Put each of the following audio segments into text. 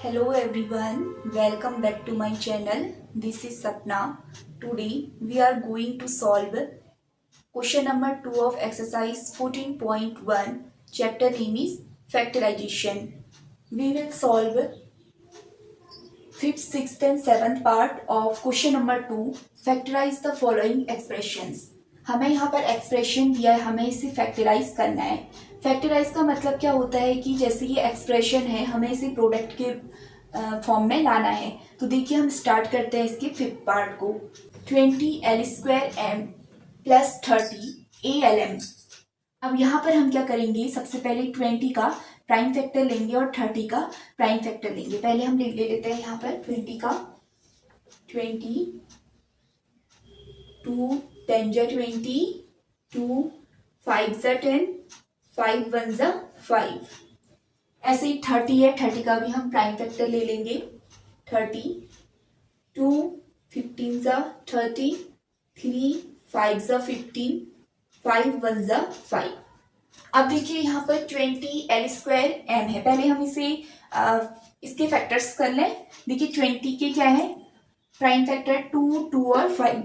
Hello everyone, welcome back to my channel. This is Sapna. Today we are going to solve question number 2 of exercise 14.1. Chapter name is factorization. We will solve 5th, 6th and 7th part of question number 2. Factorize the following expressions. हमें यहाँ पर expression दिया है, हमें इसे factorise करना है. Factorise का मतलब क्या होता है कि जैसे ये एक्सप्रेशन है, हमें इसे प्रोडक्ट के फॉर्म में लाना है. तो देखिए हम स्टार्ट करते हैं इसके फिफ्थ पार्ट को. 20L² plus 30ALM. अब यहाँ पर हम क्या करेंगे, सबसे पहले 20 का प्राइम फैक्टर लेंगे और 30 का प्राइम फैक्टर लेंगे. पहले हम ले लेते हैं यहाँ पर 20 का. 20 2 10 जा 20, 2 5 जा 10, 5 1 जा 5. ऐसे ही 30 है, 30 का भी हम प्राइम फैक्टर ले लेंगे. 30 2 15 जा 30, 3 5 जा 15, 5 1 जा 5. अब देखिए यहाँ पर 20L² है. पहले हम इसे इसके फैक्टर्स कर लें. देखिए 20 के क्या है प्राइम फैक्टर 2 2 और 5.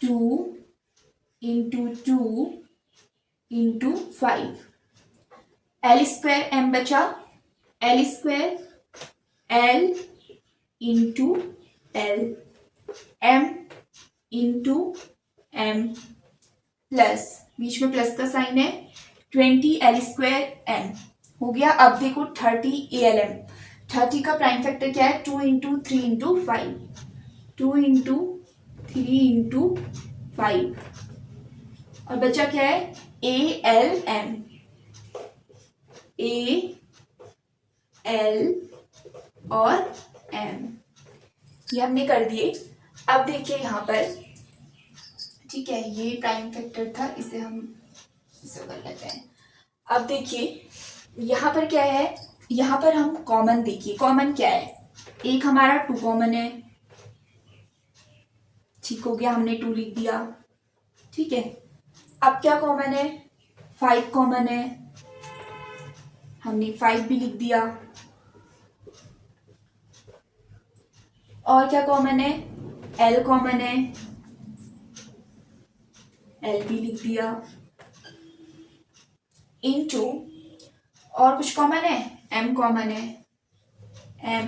2 इंटू 2 इंटू 5. L² बचा. L² L into L M into M plus, बीच में प्लस का साइन है. 20L² हो गया. अब देखो 30ALM. 30 का प्राइम फैक्टर क्या है 2 इंटू 3 इंटू 5. 2 इंटू 3 इंटू 5 और बचा क्या है ALM. A L और M ये हमने कर दिए. अब देखिए यहाँ पर, ठीक है, ये प्राइम फैक्टर था, इसे हम इसे कर लेते हैं. अब देखिए यहाँ पर क्या है, यहाँ पर हम कॉमन, देखिए कॉमन क्या है, एक हमारा 2 कॉमन है. ठीक हो गया, हमने 2 लिख दिया. ठीक है, अब क्या कॉमन है 5 कॉमन है, हमने 5 भी लिख दिया. और क्या कॉमन है L कॉमन है, L भी लिख दिया. इनटू और कुछ कॉमन है M कॉमन है, M.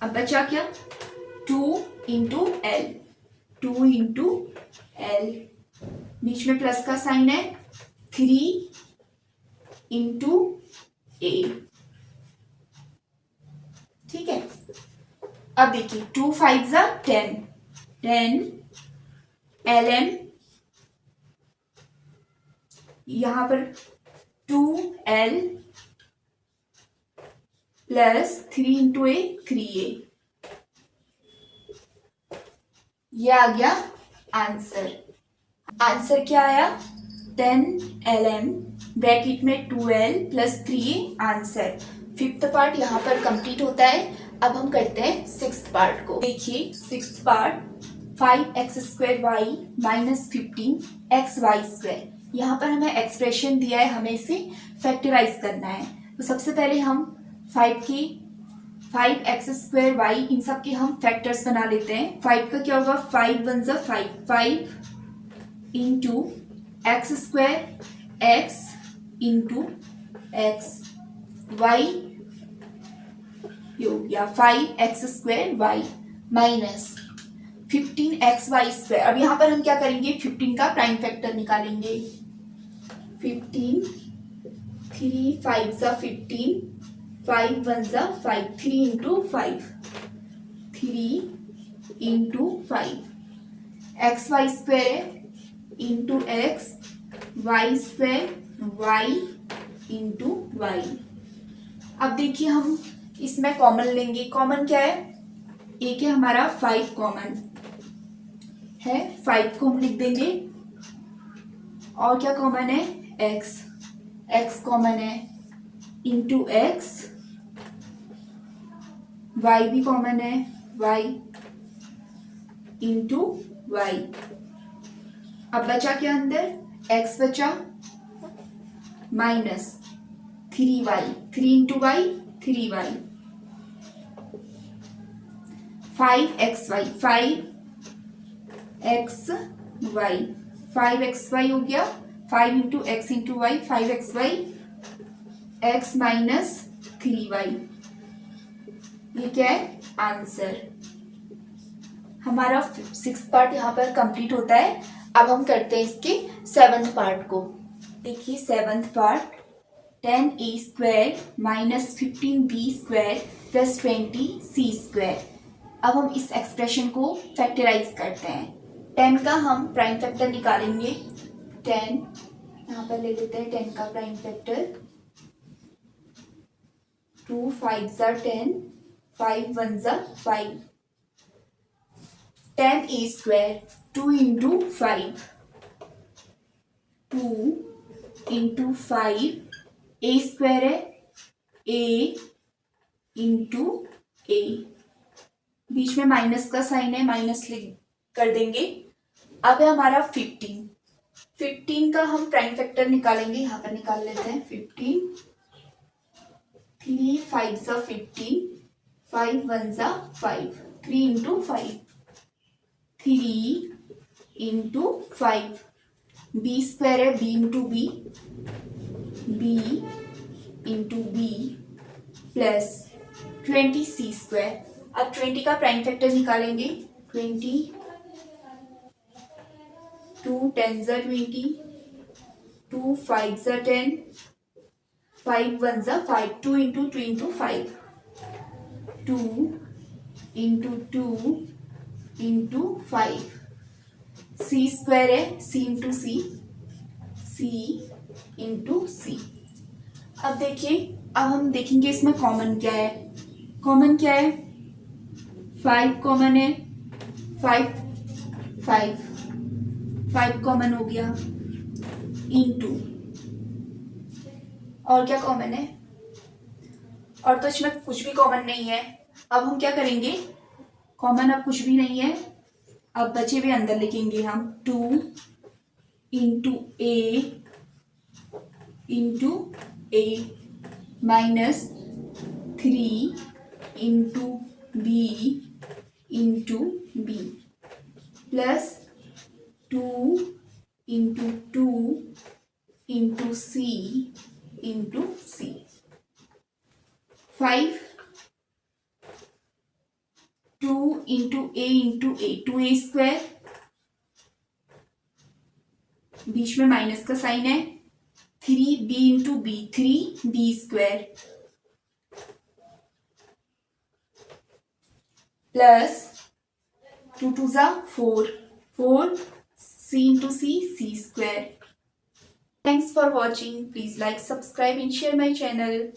अब बचा क्या 2 इंटू L. 2 इंटू L, बीच में प्लस का साइन है. 3 इंटू A. ठीक है, अब देखिए 2 5 जा 10, 10 LM. यहां पर 2L plus 3 into A 3A. ये आ गया आंसर. आंसर क्या आया 10LM ब्रैकेट में 2L plus 3A answer. Fifth part यहाँ पर कंप्लीट होता है. अब हम करते हैं सिक्स्थ पार्ट को. देखिए sixth part 5x² y minus 15xy². यहाँ पर हमें एक्सप्रेशन दिया है, हमें इसे फैक्टराइज करना है. तो सबसे पहले हम 5x² y इन सब के हम फैक्टर्स बना लेते हैं. 5 का क्या होगा 5 1 जा 5, 5 into x² x into x y हो गया 5x² y माइनस 15xy². अब यहां पर हम क्या करेंगे 15 का प्राइम फैक्टर निकालेंगे. 15 3 5 जा 15, 5 1 जा 5, 3 into 5, 3 into 5. xy² into x, y² y into y. अब देखिए हम इसमें कॉमन लेंगे. कॉमन क्या है, एक है हमारा 5 कॉमन है, 5 को हम लिख देंगे. और क्या कॉमन है x, x कॉमन है इंटू x, y भी कॉमन है y इंटू y. अब बचा क्या अंदर x बचा minus 3y, 3 into y, 3y, 5xy, 5xy, 5xy हो गया, 5 into x into y, 5xy, x minus 3y, ये क्या है आंसर। हमारा 6th पार्ट यहाँ पर कंप्लीट होता है। अब हम करते हैं इसके 7th पार्ट को। देखिए 7th part, 10a square minus 15b square plus 20c square. अब हम इस एक्सप्रेशन को फैक्टराइज करते हैं। 10 का हम प्राइम फैक्टर निकालेंगे। 10 यहाँ पर ले लेते हैं 10 का प्राइम फैक्टर। 2 5 ज़ा 10, 5 1 ज़ा 5। 10a square 2 into 5, 2 into 5, a square है a इंटू a, बीच में माइनस का साइन है, माइनस कर देंगे। अब है हमारा 15। 15 का हम प्राइम फैक्टर निकालेंगे, यहाँ पर निकाल लेते हैं 15। 3 5 ज़ा 15, 5 1 ज़ा 5, 3 इंटू 5, 3 इंटू 5, बी स्क्वायर है b into b, b into B plus 20c square. अब 20 का प्राइम फैक्टर निकालेंगे। 20, 2 10 ज़ा 20, 2 5 ज़ा 10, 5 1 ज़ा 5, 2 into 2 into 5, 2 into 2 into 5, c square है c into c, c into सी। अब देखिए, अब हम देखेंगे इसमें कॉमन क्या है। कॉमन क्या है, 5 कॉमन है, 5 5 5 कॉमन हो गया, इंटू और क्या कॉमन है, और तो इसमें कुछ भी कॉमन नहीं है। अब हम क्या करेंगे, कॉमन अब कुछ भी नहीं है, अब बचे हुए अंदर लिखेंगे हम। 2 into A minus 3 into B into B plus 2 into 2 into C into C. 5 2 into A 2a square, बीच में माइनस का साइन है, 3b into B, 3b square plus 2 2 ज़ा 4, 4 c into c, c square. Thanks for watching. Please like, subscribe and share my channel.